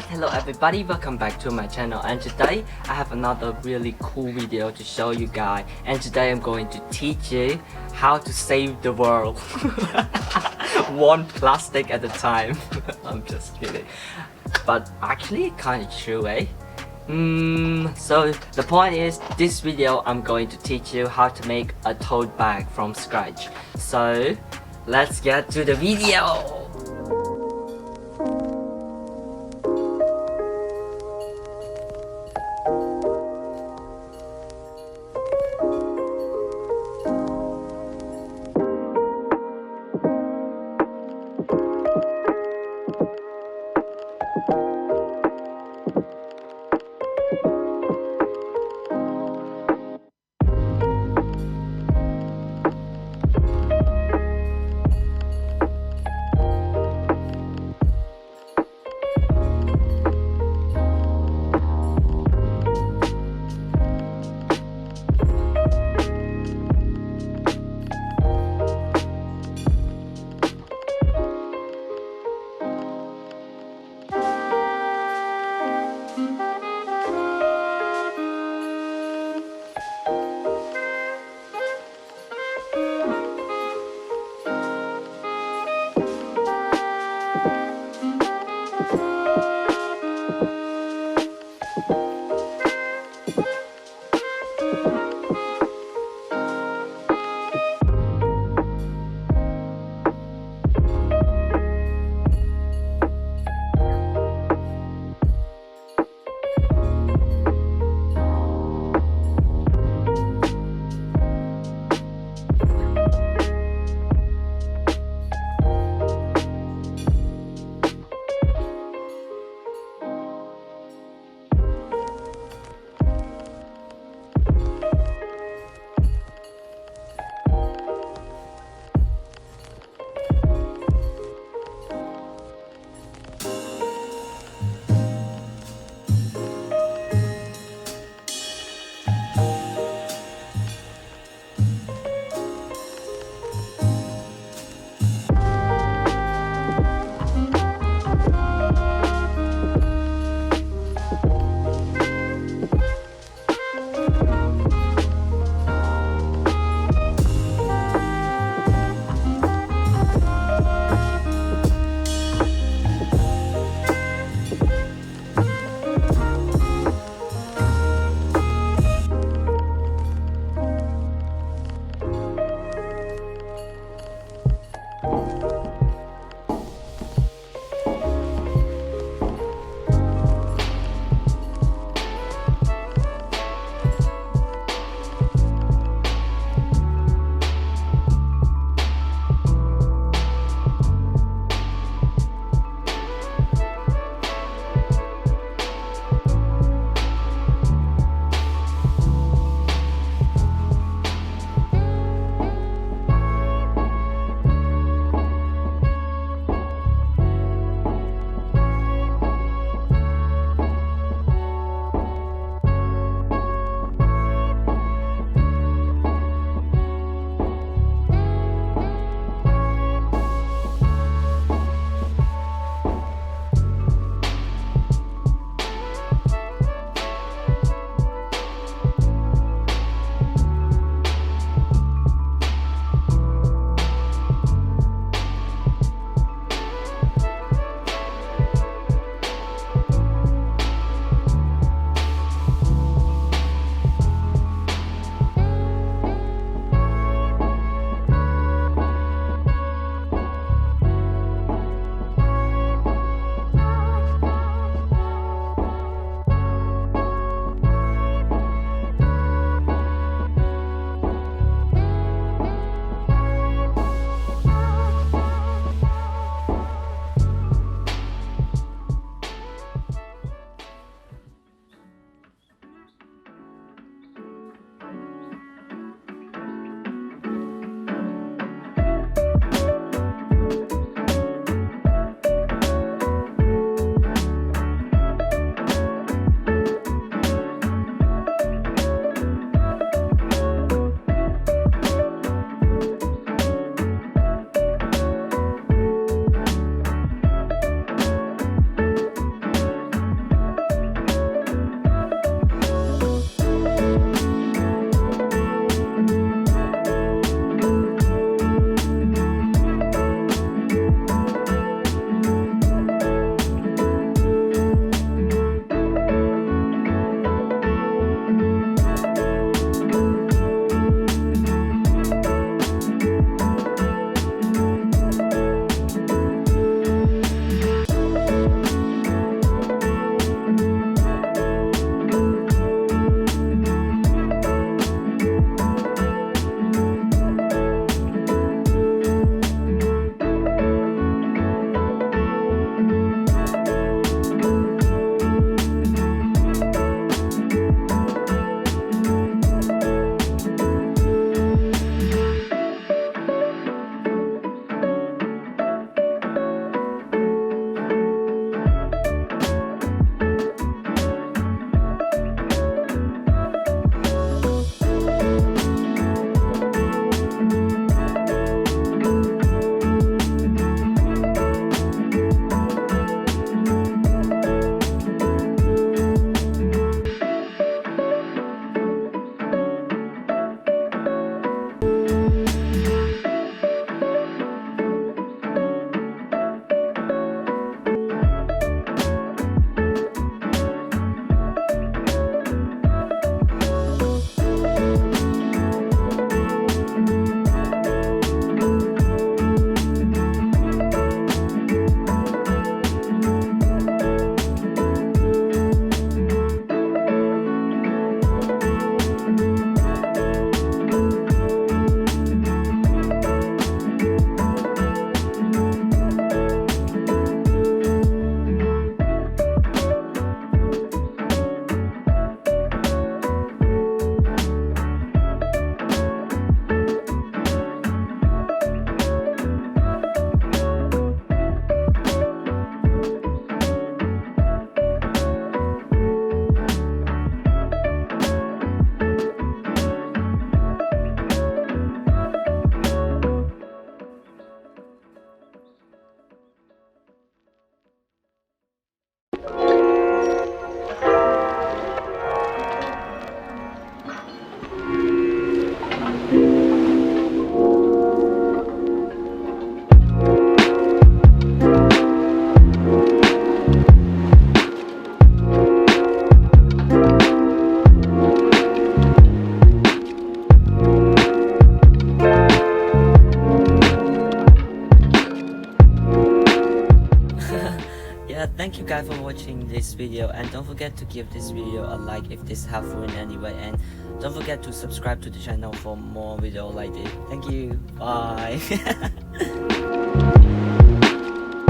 Hello everybody, welcome back to my channel, and today I have another really cool video to show you guys, and today I'm going to teach you how to save the world one plastic at a time. I'm just kidding, but actually kinda true, eh? So the point is, this video I'm going to teach you how to make a tote bag from scratch. So let's get to the video. thank you guys for watching this video, and don't forget to give this video a like if this helpful in any way, and don't forget to subscribe to the channel for more video like this. Thank you. Bye.